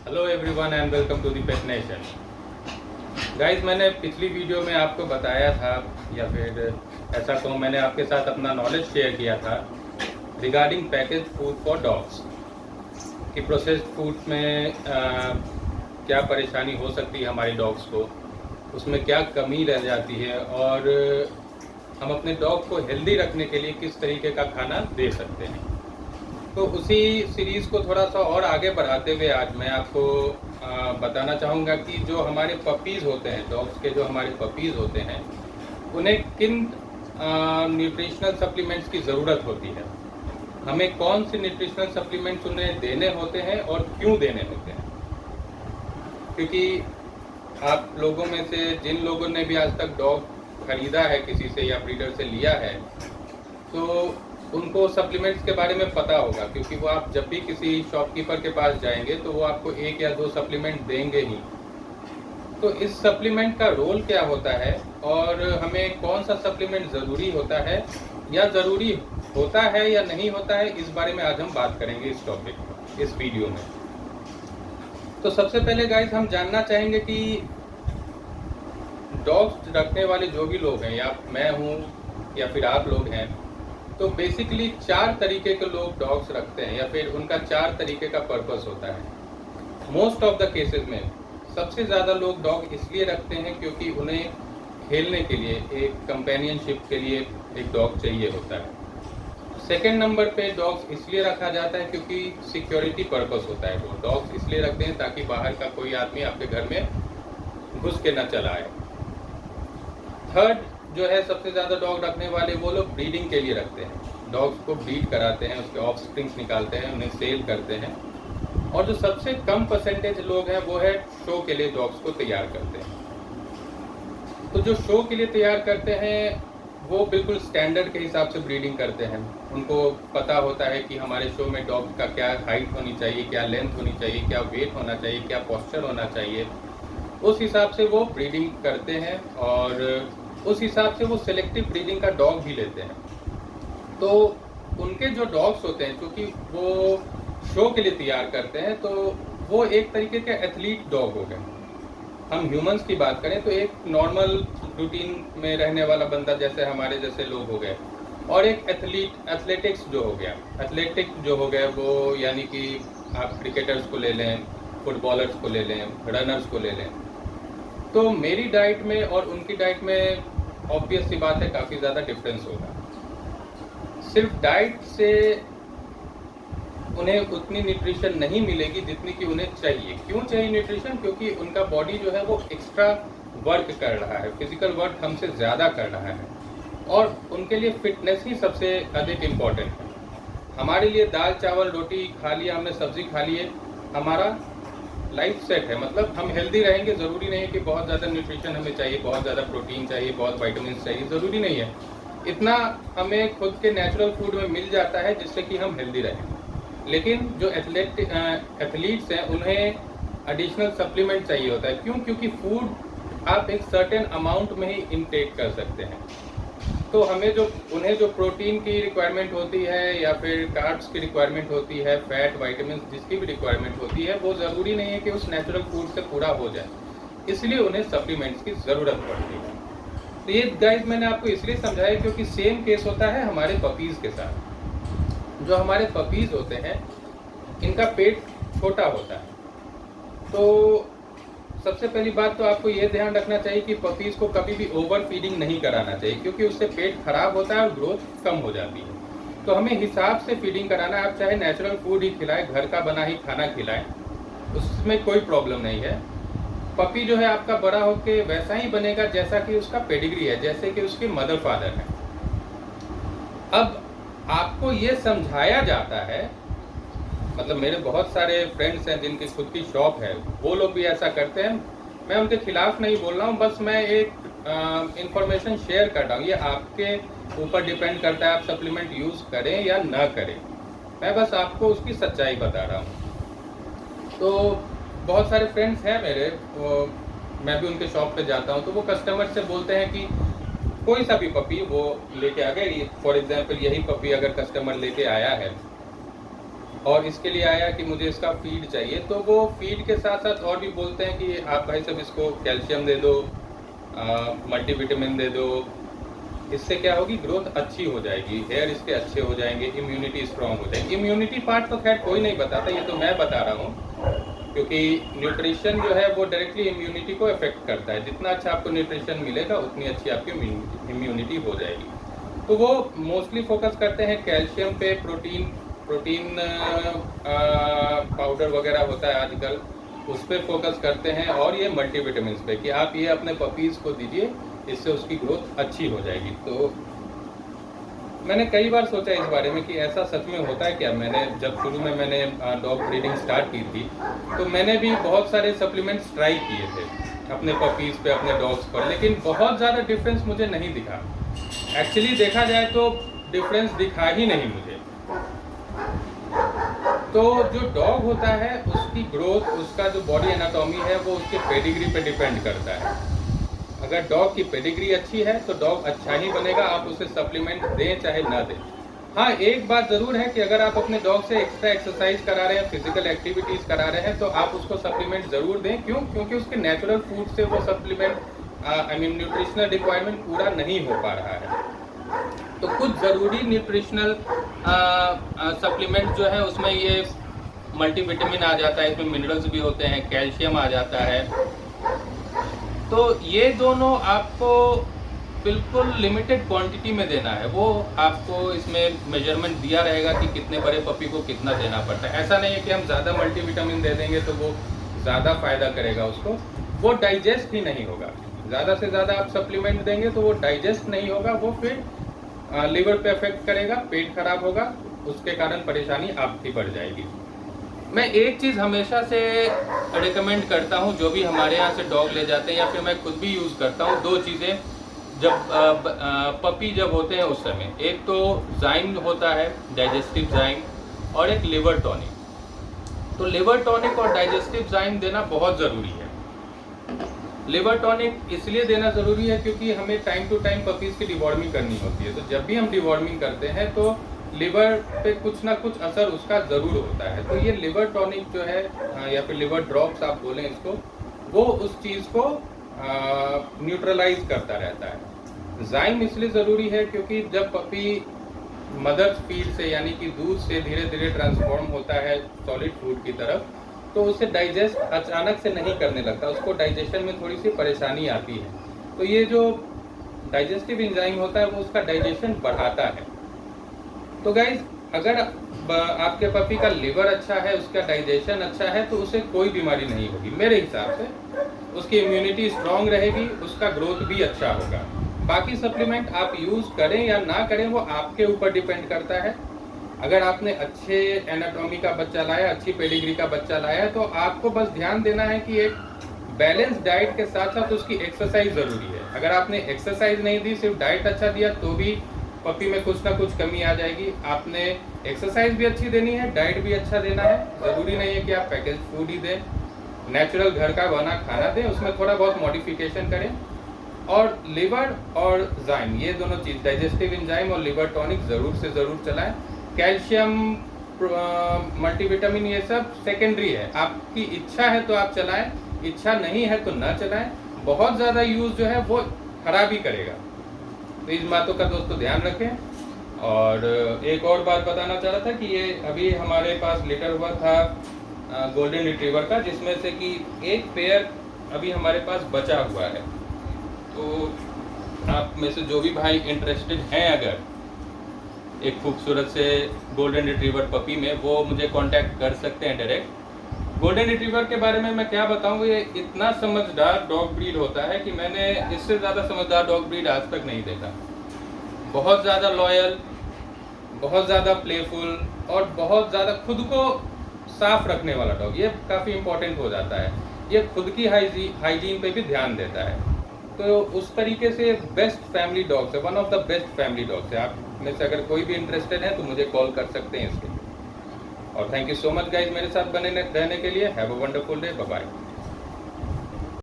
Hello everyone and welcome to the pet nation. Guys, मैंने पिछली video में आपको बताया था या फिर ऐसा कहूँ, मैंने आपके साथ अपना नॉलेज शेयर किया था regarding package food for dogs कि प्रोसेस्ड फूड्स में क्या परेशानी हो सकती है हमारे डॉग्स को, उसमें क्या कमी रह जाती है और हम अपने डॉग को हेल्दी रखने के लिए किस तरीके का खाना दे सकते हैं। तो उसी सीरीज़ को थोड़ा सा और आगे बढ़ाते हुए आज मैं आपको बताना चाहूँगा कि जो हमारे पपीज़ होते हैं, डॉग्स के जो हमारे पपीज़ होते हैं, उन्हें किन न्यूट्रिशनल सप्लीमेंट्स की ज़रूरत होती है, हमें कौन से न्यूट्रिशनल सप्लीमेंट्स उन्हें देने होते हैं और क्यों देने होते हैं। क्योंकि आप लोगों में से जिन लोगों ने भी आज तक डॉग खरीदा है किसी से या ब्रीडर से लिया है, तो उनको सप्लीमेंट्स के बारे में पता होगा, क्योंकि वो आप जब भी किसी शॉपकीपर के पास जाएंगे तो वो आपको 1 या 2 सप्लीमेंट देंगे ही। तो इस सप्लीमेंट का रोल क्या होता है और हमें कौन सा सप्लीमेंट ज़रूरी होता है या ज़रूरी होता है या नहीं होता है, इस बारे में आज हम बात करेंगे इस टॉपिक इस वीडियो में। तो सबसे पहले गाइस, हम जानना चाहेंगे कि डॉग्स रखने वाले जो भी लोग हैं, या मैं हूँ या फिर आप लोग हैं, तो बेसिकली 4 तरीके के लोग डॉग्स रखते हैं या फिर उनका 4 तरीके का पर्पस होता है। मोस्ट ऑफ द केसेस में सबसे ज़्यादा लोग डॉग इसलिए रखते हैं क्योंकि उन्हें खेलने के लिए, एक कंपेनियनशिप के लिए एक डॉग चाहिए होता है। सेकेंड नंबर पे डॉग्स इसलिए रखा जाता है क्योंकि सिक्योरिटी पर्पस होता है। वो डॉग्स इसलिए रखते हैं ताकि बाहर का कोई आदमी आपके घर में घुस के न चला आए। थर्ड जो है, सबसे ज़्यादा डॉग रखने वाले वो लोग ब्रीडिंग के लिए रखते हैं, डॉग्स को ब्रीड कराते हैं, उसके ऑफस्प्रिंग्स निकालते हैं, उन्हें सेल करते हैं। और जो सबसे कम परसेंटेज लोग हैं वो है शो के लिए डॉग्स को तैयार करते हैं। तो जो शो के लिए तैयार करते हैं वो बिल्कुल स्टैंडर्ड के हिसाब से ब्रीडिंग करते हैं। उनको पता होता है कि हमारे शो में डॉग का क्या हाइट होनी चाहिए, क्या लेंथ होनी चाहिए, क्या वेट होना चाहिए, क्या पोस्चर होना चाहिए। उस हिसाब से वो ब्रीडिंग करते हैं और उस हिसाब से वो सेलेक्टिव ब्रीडिंग का डॉग भी लेते हैं। तो उनके जो डॉग्स होते हैं, क्योंकि वो शो के लिए तैयार करते हैं, तो वो एक तरीके के एथलीट डॉग हो गए। हम ह्यूमंस की बात करें तो एक नॉर्मल रूटीन में रहने वाला बंदा जैसे हमारे जैसे लोग हो गए, और एक एथलेटिक्स जो हो गया, एथलेटिक जो हो गया वो यानी कि आप क्रिकेटर्स को ले लें, फुटबॉलर्स को ले लें, रनर्स को ले लें। तो मेरी डाइट में और उनकी डाइट में ऑब्वियस सी बात है काफ़ी ज़्यादा डिफरेंस होगा। सिर्फ डाइट से उन्हें उतनी न्यूट्रिशन नहीं मिलेगी जितनी कि उन्हें चाहिए। क्यों चाहिए न्यूट्रिशन? क्योंकि उनका बॉडी जो है वो एक्स्ट्रा वर्क कर रहा है, फिजिकल वर्क हमसे ज़्यादा कर रहा है, और उनके लिए फिटनेस ही सबसे अधिक इम्पॉर्टेंट है। हमारे लिए दाल चावल रोटी खा लिया हमने, सब्जी खा लिए, हमारा लाइफ सेट है, मतलब हम हेल्दी रहेंगे। ज़रूरी नहीं है कि बहुत ज़्यादा न्यूट्रिशन हमें चाहिए, बहुत ज़्यादा प्रोटीन चाहिए, बहुत विटामिन चाहिए, ज़रूरी नहीं है। इतना हमें खुद के नेचुरल फूड में मिल जाता है जिससे कि हम हेल्दी रहें। लेकिन जो एथलीट्स हैं उन्हें एडिशनल सप्लीमेंट चाहिए होता है। क्यों? क्योंकि फूड आप एक सर्टेन अमाउंट में ही इनटेक कर सकते हैं। तो उन्हें जो प्रोटीन की रिक्वायरमेंट होती है या फिर कार्ब्स की रिक्वायरमेंट होती है, फैट, विटामिन जिसकी भी रिक्वायरमेंट होती है, वो ज़रूरी नहीं है कि उस नेचुरल फूड से पूरा हो जाए, इसलिए उन्हें सप्लीमेंट्स की ज़रूरत पड़ती है। तो ये गाइस मैंने आपको इसलिए समझाया क्योंकि सेम केस होता है हमारे पपीज़ के साथ। जो हमारे पपीज़ होते हैं इनका पेट छोटा होता है। तो सबसे पहली बात तो आपको ये ध्यान रखना चाहिए कि पपीज़ को कभी भी ओवर फीडिंग नहीं कराना चाहिए, क्योंकि उससे पेट खराब होता है और ग्रोथ कम हो जाती है। तो हमें हिसाब से फीडिंग कराना है। आप चाहे नेचुरल फूड ही खिलाएं, घर का बना ही खाना खिलाएं, उसमें कोई प्रॉब्लम नहीं है। पपी जो है आपका बड़ा होके वैसा ही बनेगा जैसा कि उसका पेडिग्री है, जैसे कि उसके मदर फादर हैं। अब आपको ये समझाया जाता है, मतलब मेरे बहुत सारे फ्रेंड्स हैं जिनकी खुद की शॉप है, वो लोग भी ऐसा करते हैं। मैं उनके खिलाफ नहीं बोल रहा हूँ, बस मैं एक इंफॉर्मेशन शेयर कर रहा हूँ। ये आपके ऊपर डिपेंड करता है आप सप्लीमेंट यूज़ करें या ना करें। मैं बस आपको उसकी सच्चाई बता रहा हूँ। तो बहुत सारे फ्रेंड्स हैं मेरे, मैं भी उनके शॉप पे जाता हूँ, तो वो कस्टमर से बोलते हैं कि कोई सा भी पपी वो लेके आ गए। फॉर एग्जांपल यही पपी अगर कस्टमर लेके आया है और इसके लिए आया कि मुझे इसका फीड चाहिए, तो वो फीड के साथ साथ और भी बोलते हैं कि आप भाई साहब इसको कैल्शियम दे दो, मल्टीविटामिन दे दो, इससे क्या होगी, ग्रोथ अच्छी हो जाएगी, हेयर इसके अच्छे हो जाएंगे, इम्यूनिटी स्ट्रांग हो जाएगी। इम्यूनिटी पार्ट तो खैर कोई नहीं बताता, ये तो मैं बता रहा हूँ, क्योंकि न्यूट्रिशन जो है वो डायरेक्टली इम्यूनिटी को अफेक्ट करता है। जितना अच्छा आपको न्यूट्रिशन मिलेगा उतनी अच्छी आपकी इम्यूनिटी हो जाएगी। तो वो मोस्टली फोकस करते हैं कैल्शियम पे, प्रोटीन पाउडर वगैरह होता है आजकल, उस पर फोकस करते हैं, और ये मल्टीविटामिन पे कि आप ये अपने पपीज़ को दीजिए, इससे उसकी ग्रोथ अच्छी हो जाएगी। तो मैंने कई बार सोचा इस बारे में कि ऐसा सच में होता है क्या। मैंने जब शुरू में मैंने डॉग ब्रीडिंग स्टार्ट की थी, तो मैंने भी बहुत सारे सप्लीमेंट्स ट्राई किए थे अपने पपीज़ पे, अपने डॉग्स पर, लेकिन बहुत ज़्यादा डिफरेंस मुझे नहीं दिखा। एक्चुअली देखा जाए तो डिफरेंस दिखा ही नहीं मुझे। तो जो डॉग होता है उसकी ग्रोथ, उसका जो बॉडी एनाटॉमी है वो उसके पेडिग्री पे डिपेंड करता है। अगर डॉग की पेडिग्री अच्छी है तो डॉग अच्छा ही बनेगा, आप उसे सप्लीमेंट दें चाहे ना दें। हाँ, एक बात ज़रूर है कि अगर आप अपने डॉग से एक्स्ट्रा एक्सरसाइज करा रहे हैं, फिजिकल एक्टिविटीज़ करा रहे हैं, तो आप उसको सप्लीमेंट ज़रूर दें। क्यों? क्योंकि उसके नेचुरल फूड से वो सप्लीमेंट न्यूट्रिशनल रिक्वायरमेंट पूरा नहीं हो पा रहा है। तो कुछ ज़रूरी न्यूट्रिशनल सप्लीमेंट जो है उसमें ये मल्टीविटामिन आ जाता है, इसमें मिनरल्स भी होते हैं, कैल्शियम आ जाता है। तो ये दोनों आपको बिल्कुल लिमिटेड क्वांटिटी में देना है। वो आपको इसमें मेजरमेंट दिया रहेगा कि कितने बड़े पपी को कितना देना पड़ता है। ऐसा नहीं है कि हम ज़्यादा मल्टीविटामिन दे देंगे तो वो ज़्यादा फ़ायदा करेगा उसको, वो डाइजेस्ट ही नहीं होगा। ज़्यादा से ज़्यादा आप सप्लीमेंट देंगे तो वो डाइजेस्ट नहीं होगा, वो फिर लीवर पे अफेक्ट करेगा, पेट खराब होगा, उसके कारण परेशानी आपकी बढ़ जाएगी। मैं एक चीज़ हमेशा से रिकमेंड करता हूँ, जो भी हमारे यहाँ से डॉग ले जाते हैं या फिर मैं खुद भी यूज़ करता हूँ, दो चीज़ें जब पपी जब होते हैं उस समय, एक तो जाइम होता है, डाइजेस्टिव जाइम, और एक लिवर टॉनिक। तो लिवर टॉनिक और डाइजेस्टिव जाइम देना बहुत ज़रूरी है। लिवर टॉनिक इसलिए देना ज़रूरी है क्योंकि हमें टाइम टू टाइम पपीज़ की डिवॉर्मिंग करनी होती है। तो जब भी हम डिवॉर्मिंग करते हैं तो लिवर पे कुछ ना कुछ असर उसका ज़रूर होता है। तो ये लिवर टॉनिक जो है या फिर लिवर ड्रॉप्स आप बोलें इसको, वो उस चीज़ को न्यूट्रलाइज करता रहता है। जाइम इसलिए ज़रूरी है क्योंकि जब पपी मदर्स फीड से यानी कि दूध से धीरे धीरे ट्रांसफॉर्म होता है सॉलिड फूड की तरफ, तो उसे डाइजेस्ट अचानक से नहीं करने लगता, उसको डाइजेशन में थोड़ी सी परेशानी आती है। तो ये जो डाइजेस्टिव एंजाइम होता है वो उसका डाइजेशन बढ़ाता है। तो गाइज, अगर आपके पपी का लिवर अच्छा है, उसका डाइजेशन अच्छा है, तो उसे कोई बीमारी नहीं होगी मेरे हिसाब से। उसकी इम्यूनिटी स्ट्रांग रहेगी, उसका ग्रोथ भी अच्छा होगा। बाकी सप्लीमेंट आप यूज़ करें या ना करें वो आपके ऊपर डिपेंड करता है। अगर आपने अच्छे एनाटॉमी का बच्चा लाया, अच्छी पेडिग्री का बच्चा लाया है, तो आपको बस ध्यान देना है कि एक बैलेंस डाइट के साथ साथ उसकी एक्सरसाइज ज़रूरी है। अगर आपने एक्सरसाइज नहीं दी, सिर्फ डाइट अच्छा दिया, तो भी पपी में कुछ ना कुछ कमी आ जाएगी। आपने एक्सरसाइज भी अच्छी देनी है, डाइट भी अच्छा देना है। ज़रूरी नहीं है कि आप पैकेज फूड ही दें, नेचुरल घर का बना खाना दें, उसमें थोड़ा बहुत मॉडिफिकेशन करें। और लिवर और जाइम, ये दोनों चीज़, डाइजेस्टिव एंजाइम और लिवर टॉनिक ज़रूर से ज़रूर चलाएं। कैल्शियम, मल्टीविटामिन, ये सब सेकेंडरी है। आपकी इच्छा है तो आप चलाएं, इच्छा नहीं है तो ना चलाएं। बहुत ज़्यादा यूज़ जो है वो खराब ही करेगा। तो इस बातों का दोस्तों ध्यान रखें। और एक और बात बताना चाह रहा था कि ये अभी हमारे पास लिटर हुआ था गोल्डन रिट्रीवर का, जिसमें से कि एक पेयर अभी हमारे पास बचा हुआ है। तो आप में से जो भी भाई इंटरेस्टेड हैं अगर एक खूबसूरत से गोल्डन रिट्रीवर पपी में, वो मुझे कांटेक्ट कर सकते हैं डायरेक्ट। गोल्डन रिट्रीवर के बारे में मैं क्या बताऊं, ये इतना समझदार डॉग ब्रीड होता है कि मैंने इससे ज़्यादा समझदार डॉग ब्रीड आज तक नहीं देखा। बहुत ज़्यादा लॉयल, बहुत ज़्यादा प्लेफुल और बहुत ज़्यादा खुद को साफ रखने वाला डॉग। ये काफ़ी इंपॉर्टेंट हो जाता है। ये खुद की हाइजीन पे भी ध्यान देता है। तो उस तरीके से बेस्ट फैमिली डॉग्स है, one of the best family dogs है। आप में से अगर कोई भी इंटरेस्टेड है तो मुझे कॉल कर सकते हैं इसके। और thank you so much guys मेरे साथ बने रहने के लिए। Have a wonderful day, bye bye.